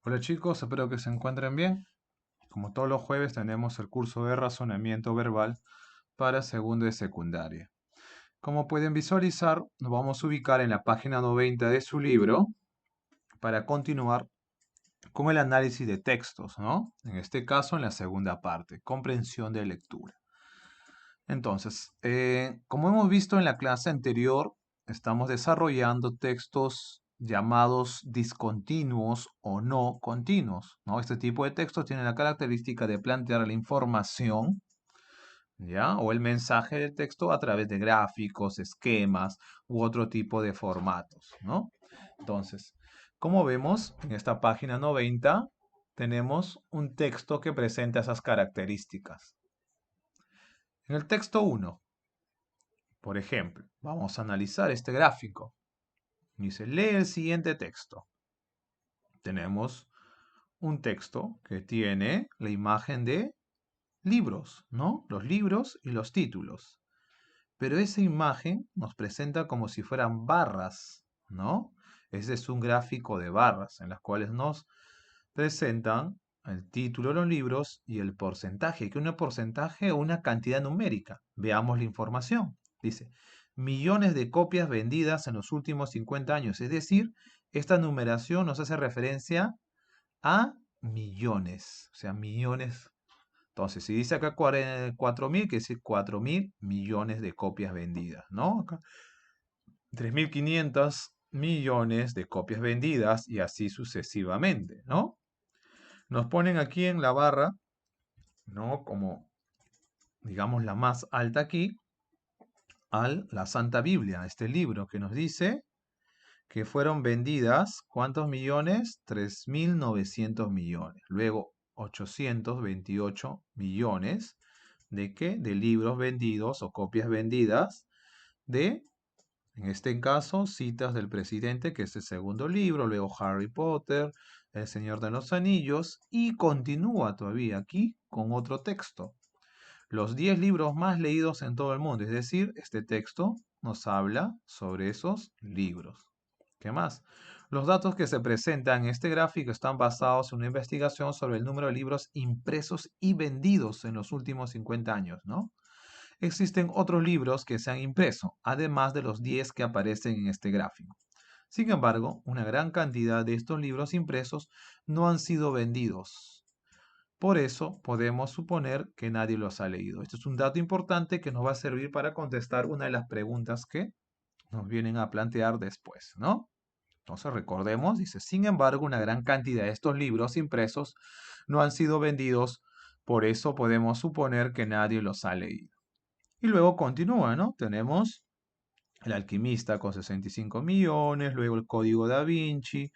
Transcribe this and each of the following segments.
Hola chicos, espero que se encuentren bien. Como todos los jueves tenemos el curso de razonamiento verbal para segundo de secundaria. Como pueden visualizar, nos vamos a ubicar en la página 90 de su libro para continuar con el análisis de textos, ¿no? En este caso, en la segunda parte, comprensión de lectura. Entonces, como hemos visto en la clase anterior, estamos desarrollando textos llamados discontinuos o no continuos, ¿no? Este tipo de textos tiene la característica de plantear la información, ¿ya? O el mensaje del texto a través de gráficos, esquemas u otro tipo de formatos, ¿no? Entonces, como vemos en esta página 90, tenemos un texto que presenta esas características. En el texto 1, por ejemplo, vamos a analizar este gráfico. Dice, lee el siguiente texto. Tenemos un texto que tiene la imagen de libros, ¿no? Los libros y los títulos. Pero esa imagen nos presenta como si fueran barras, ¿no? Ese es un gráfico de barras en las cuales nos presentan el título de los libros y el porcentaje, que un porcentaje o una cantidad numérica. Veamos la información. Dice, millones de copias vendidas en los últimos 50 años. Es decir, esta numeración nos hace referencia a millones, o sea, millones. Entonces, si dice acá 4.000, quiere decir 4.000 millones de copias vendidas, ¿no? Acá 3.500 millones de copias vendidas y así sucesivamente, ¿no? Nos ponen aquí en la barra, ¿no? Como, digamos, la más alta aquí, la Santa Biblia, este libro que nos dice que fueron vendidas, ¿cuántos millones? 3.900 millones. Luego, 828 millones de qué? De libros vendidos o copias vendidas de, en este caso, citas del presidente, que es el segundo libro, luego Harry Potter, El Señor de los Anillos, y continúa todavía aquí con otro texto. Los 10 libros más leídos en todo el mundo, es decir, este texto nos habla sobre esos libros. ¿Qué más? Los datos que se presentan en este gráfico están basados en una investigación sobre el número de libros impresos y vendidos en los últimos 50 años, ¿no? Existen otros libros que se han impreso, además de los 10 que aparecen en este gráfico. Sin embargo, una gran cantidad de estos libros impresos no han sido vendidos. Por eso podemos suponer que nadie los ha leído. Esto es un dato importante que nos va a servir para contestar una de las preguntas que nos vienen a plantear después, ¿no? Entonces recordemos, dice, sin embargo, una gran cantidad de estos libros impresos no han sido vendidos, por eso podemos suponer que nadie los ha leído. Y luego continúa, ¿no? Tenemos El alquimista con 65 millones, luego El Código Da Vinci,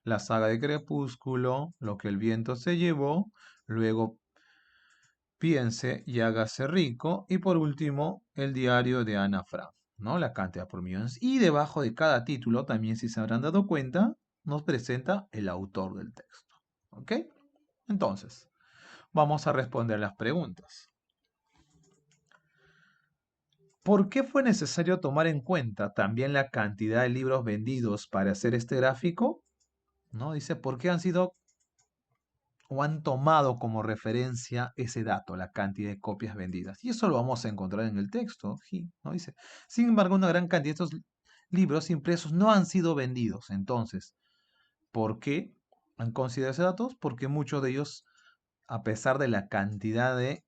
la saga de Crepúsculo, Lo que el viento se llevó, luego Piense y hágase rico, y por último, El diario de Ana Frank, ¿no? La cantidad por millones. Y debajo de cada título, también si se habrán dado cuenta, nos presenta el autor del texto. ¿Ok? Entonces, vamos a responder las preguntas. ¿Por qué fue necesario tomar en cuenta también la cantidad de libros vendidos para hacer este gráfico? ¿No? Dice, ¿por qué han sido o han tomado como referencia ese dato, la cantidad de copias vendidas? Y eso lo vamos a encontrar en el texto, sí, ¿no? Dice, sin embargo, una gran cantidad de estos libros impresos no han sido vendidos. Entonces, ¿por qué han considerado esos datos? Porque muchos de ellos, a pesar de la cantidad de,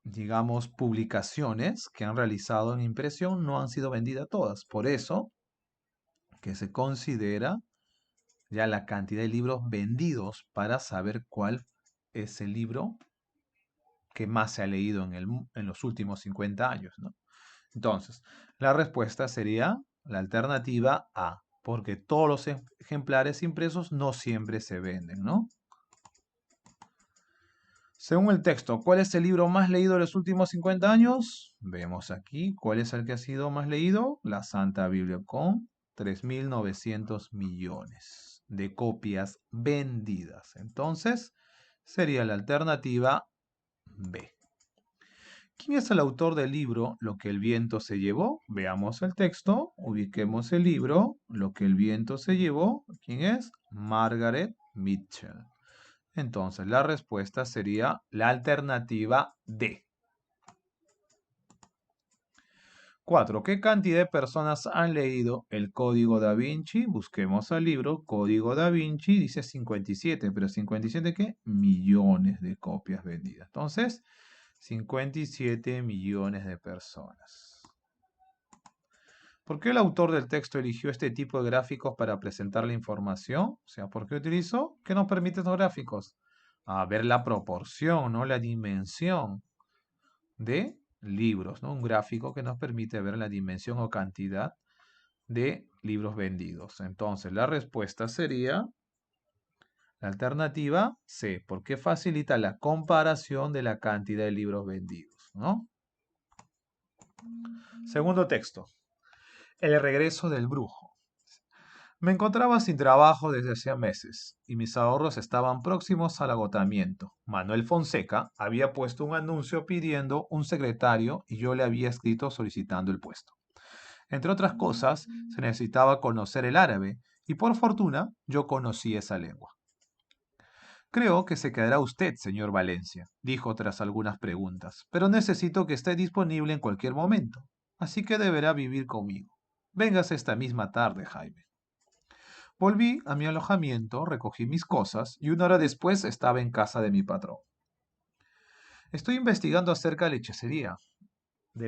digamos, publicaciones que han realizado en impresión, no han sido vendidas todas. Por eso que se considera ya la cantidad de libros vendidos para saber cuál es el libro que más se ha leído en los últimos 50 años, ¿no? Entonces, la respuesta sería la alternativa A, porque todos los ejemplares impresos no siempre se venden, ¿no? Según el texto, ¿cuál es el libro más leído de los últimos 50 años? Vemos aquí, ¿cuál es el que ha sido más leído? La Santa Biblia con 3.900 millones de copias vendidas. Entonces, sería la alternativa B. ¿Quién es el autor del libro Lo que el viento se llevó? Veamos el texto, ubiquemos el libro Lo que el viento se llevó. ¿Quién es? Margaret Mitchell. Entonces, la respuesta sería la alternativa D. 4. ¿Qué cantidad de personas han leído el Código Da Vinci? Busquemos al libro Código Da Vinci, dice 57, pero 57 ¿qué? Millones de copias vendidas. Entonces, 57 millones de personas. ¿Por qué el autor del texto eligió este tipo de gráficos para presentar la información? O sea, ¿por qué utilizó? ¿Qué nos permiten estos gráficos? A ver la proporción, ¿no? La dimensión de libros, ¿no? Un gráfico que nos permite ver la dimensión o cantidad de libros vendidos. Entonces, la respuesta sería la alternativa C, porque facilita la comparación de la cantidad de libros vendidos, ¿no? Segundo texto. El regreso del brujo. Me encontraba sin trabajo desde hacía meses y mis ahorros estaban próximos al agotamiento. Manuel Fonseca había puesto un anuncio pidiendo un secretario y yo le había escrito solicitando el puesto. Entre otras cosas, se necesitaba conocer el árabe y por fortuna yo conocí esa lengua. Creo que se quedará usted, señor Valencia, dijo tras algunas preguntas, pero necesito que esté disponible en cualquier momento, así que deberá vivir conmigo. Véngase esta misma tarde, Jaime. Volví a mi alojamiento, recogí mis cosas y una hora después estaba en casa de mi patrón. Estoy investigando acerca de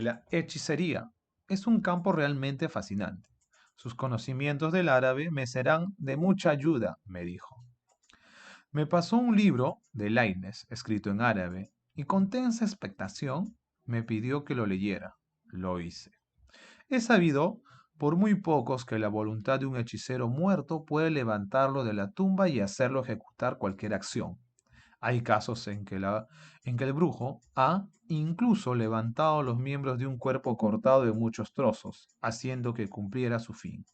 la hechicería. Es un campo realmente fascinante. Sus conocimientos del árabe me serán de mucha ayuda, me dijo. Me pasó un libro de Lainez, escrito en árabe, y con tensa expectación me pidió que lo leyera. Lo hice. He sabido por muy pocos que la voluntad de un hechicero muerto puede levantarlo de la tumba y hacerlo ejecutar cualquier acción. Hay casos en que el brujo ha incluso levantado los miembros de un cuerpo cortado en muchos trozos, haciendo que cumpliera su fin.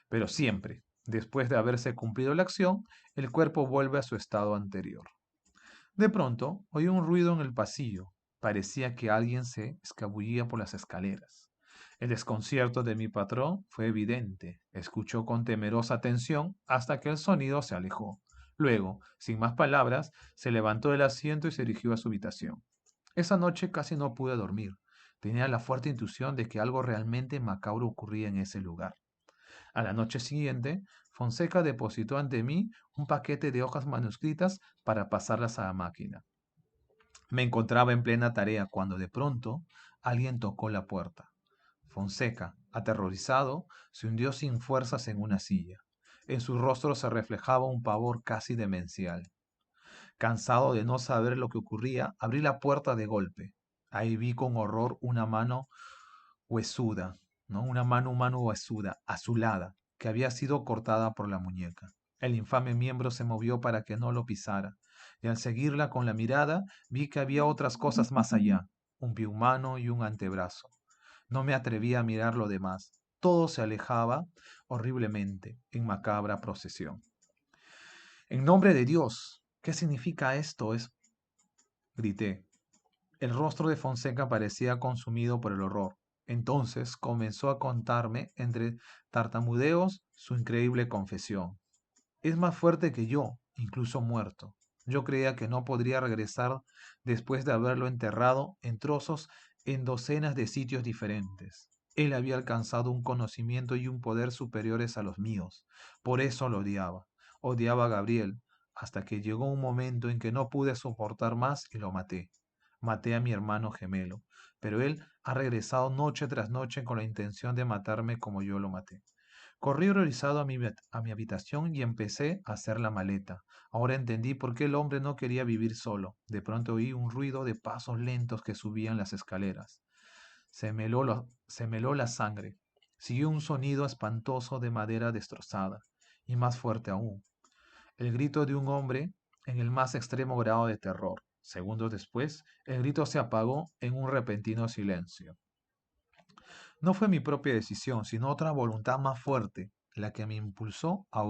Pero siempre, después de haberse cumplido la acción, el cuerpo vuelve a su estado anterior. De pronto, oí un ruido en el pasillo. Parecía que alguien se escabullía por las escaleras. El desconcierto de mi patrón fue evidente. Escuchó con temerosa atención hasta que el sonido se alejó. Luego, sin más palabras, se levantó del asiento y se dirigió a su habitación. Esa noche casi no pude dormir. Tenía la fuerte intuición de que algo realmente macabro ocurría en ese lugar. A la noche siguiente, Fonseca depositó ante mí un paquete de hojas manuscritas para pasarlas a la máquina. Me encontraba en plena tarea cuando de pronto alguien tocó la puerta. Fonseca, aterrorizado, se hundió sin fuerzas en una silla. En su rostro se reflejaba un pavor casi demencial. Cansado de no saber lo que ocurría, abrí la puerta de golpe. Ahí vi con horror una mano huesuda, ¿no? Una mano humana huesuda, azulada, que había sido cortada por la muñeca. El infame miembro se movió para que no lo pisara, y al seguirla con la mirada vi que había otras cosas más allá, un pie humano y un antebrazo. No me atreví a mirar lo demás. Todo se alejaba horriblemente en macabra procesión. En nombre de Dios, ¿qué significa esto? Grité. El rostro de Fonseca parecía consumido por el horror. Entonces comenzó a contarme entre tartamudeos su increíble confesión. Es más fuerte que yo, incluso muerto. Yo creía que no podría regresar después de haberlo enterrado en trozos en docenas de sitios diferentes. Él había alcanzado un conocimiento y un poder superiores a los míos. Por eso lo odiaba. Odiaba a Gabriel, hasta que llegó un momento en que no pude soportar más y lo maté. Maté a mi hermano gemelo, pero él ha regresado noche tras noche con la intención de matarme como yo lo maté. Corrí horrorizado a mi habitación y empecé a hacer la maleta. Ahora entendí por qué el hombre no quería vivir solo. De pronto oí un ruido de pasos lentos que subían las escaleras. Se meló la sangre. Siguió un sonido espantoso de madera destrozada, y más fuerte aún, el grito de un hombre en el más extremo grado de terror. Segundos después, el grito se apagó en un repentino silencio. No fue mi propia decisión, sino otra voluntad más fuerte, la que me impulsó a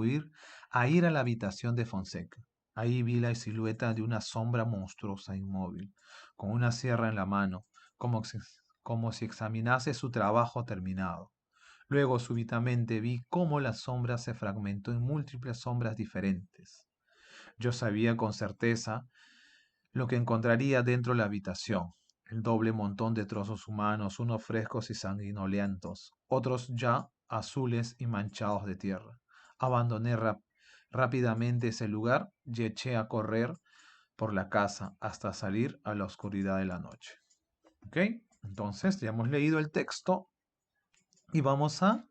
ir a la habitación de Fonseca. Ahí vi la silueta de una sombra monstruosa inmóvil, con una sierra en la mano, como si, como si examinase su trabajo terminado. Luego súbitamente vi cómo la sombra se fragmentó en múltiples sombras diferentes. Yo sabía con certeza lo que encontraría dentro de la habitación. El doble montón de trozos humanos, unos frescos y sanguinolentos, otros ya azules y manchados de tierra. Abandoné rápidamente ese lugar y eché a correr por la casa hasta salir a la oscuridad de la noche. ¿Ok? Entonces, ya hemos leído el texto y vamos a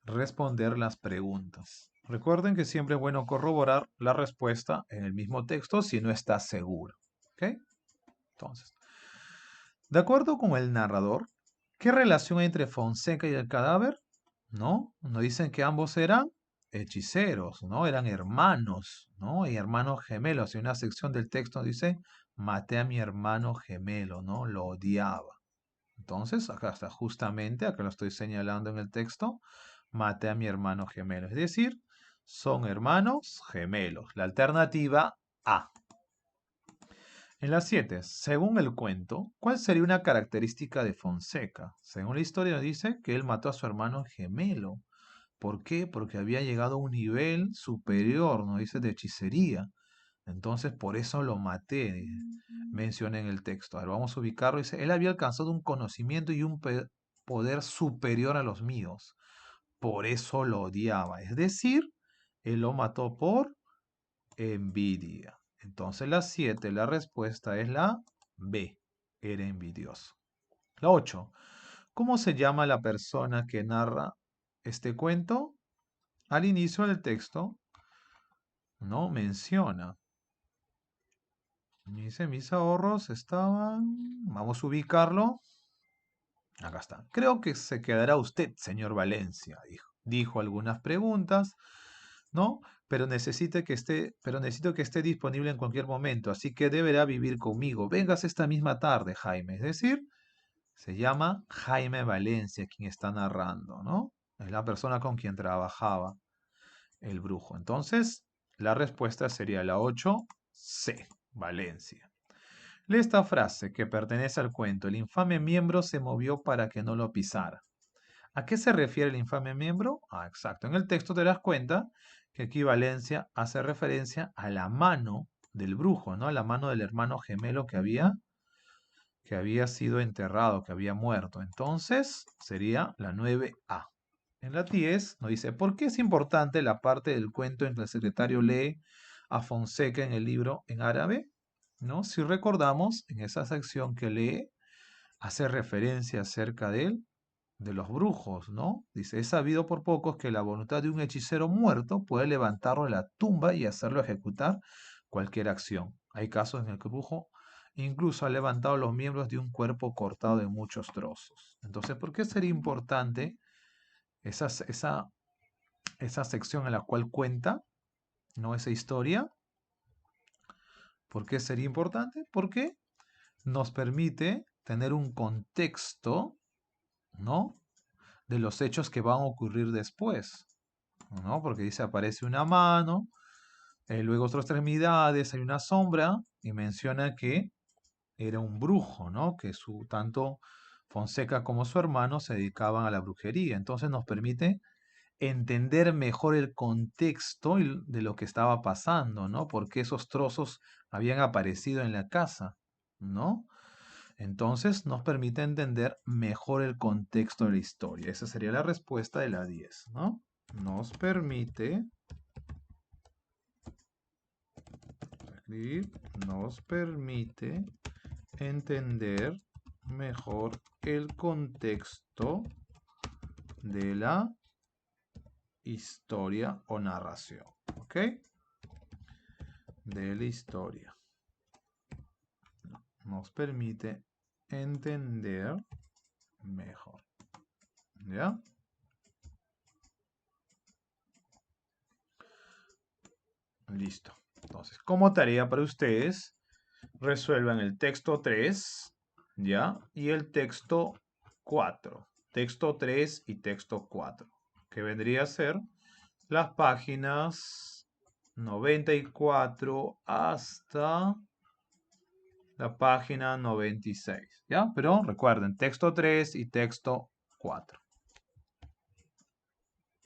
responder las preguntas. Recuerden que siempre es bueno corroborar la respuesta en el mismo texto si no está seguro. ¿Ok? Entonces, de acuerdo con el narrador, ¿qué relación hay entre Fonseca y el cadáver? ¿No? Nos dicen que ambos eran hechiceros, ¿no? Eran hermanos, ¿no? Y hermanos gemelos. Y una sección del texto dice, maté a mi hermano gemelo, ¿no? Lo odiaba. Entonces, acá está justamente, acá lo estoy señalando en el texto, maté a mi hermano gemelo. Es decir, son hermanos gemelos. La alternativa A. En la 7, según el cuento, ¿cuál sería una característica de Fonseca? Según la historia nos dice que él mató a su hermano gemelo. ¿Por qué? Porque había llegado a un nivel superior, nos dice, de hechicería. Entonces, por eso lo maté, menciona en el texto. A ver, vamos a ubicarlo. Dice, él había alcanzado un conocimiento y un poder superior a los míos. Por eso lo odiaba. Es decir, él lo mató por envidia. Entonces, la 7, la respuesta es la B. Era envidioso. La 8. ¿Cómo se llama la persona que narra este cuento? Al inicio del texto, no menciona. Dice, mis ahorros estaban... Vamos a ubicarlo. Acá está. Creo que se quedará usted, señor Valencia, dijo. Dijo algunas preguntas, ¿no? Pero necesito que esté disponible en cualquier momento, así que deberá vivir conmigo. Vengas esta misma tarde, Jaime. Es decir, se llama Jaime Valencia quien está narrando, ¿no? Es la persona con quien trabajaba el brujo. Entonces, la respuesta sería la 8C, Valencia. Lee esta frase que pertenece al cuento. El infame miembro se movió para que no lo pisara. ¿A qué se refiere el infame miembro? Ah, exacto. En el texto te das cuenta que aquí Valencia hace referencia a la mano del brujo, ¿no? A la mano del hermano gemelo que había sido enterrado, que había muerto. Entonces, sería la 9A. En la 10 nos dice, ¿por qué es importante la parte del cuento en que el secretario lee a Fonseca en el libro en árabe? ¿No? Si recordamos, en esa sección que lee, hace referencia acerca de él, de los brujos, ¿no? Dice, es sabido por pocos que la voluntad de un hechicero muerto puede levantarlo de la tumba y hacerlo ejecutar cualquier acción. Hay casos en el que el brujo incluso ha levantado los miembros de un cuerpo cortado en muchos trozos. Entonces, ¿por qué sería importante esa sección en la cual cuenta, ¿no? Esa historia? ¿Por qué sería importante? Porque nos permite tener un contexto, ¿no? De los hechos que van a ocurrir después, ¿no? Porque dice, aparece una mano, luego otras extremidades, hay una sombra, y menciona que era un brujo, ¿no? Que tanto Fonseca como su hermano se dedicaban a la brujería. Entonces nos permite entender mejor el contexto de lo que estaba pasando, ¿no? Porque esos trozos habían aparecido en la casa, ¿no? Entonces nos permite entender mejor el contexto de la historia. Esa sería la respuesta de la 10, ¿no? Nos permite nos permite entender mejor el contexto de la historia o narración, ¿ok? De la historia. Nos permite entender mejor. ¿Ya? Listo. Entonces, como tarea para ustedes, resuelvan el texto 3, ¿ya? Y el texto 4. Texto 3 y texto 4. Que vendría a ser las páginas 94 hasta la página 96, ¿ya? Pero recuerden, texto 3 y texto 4.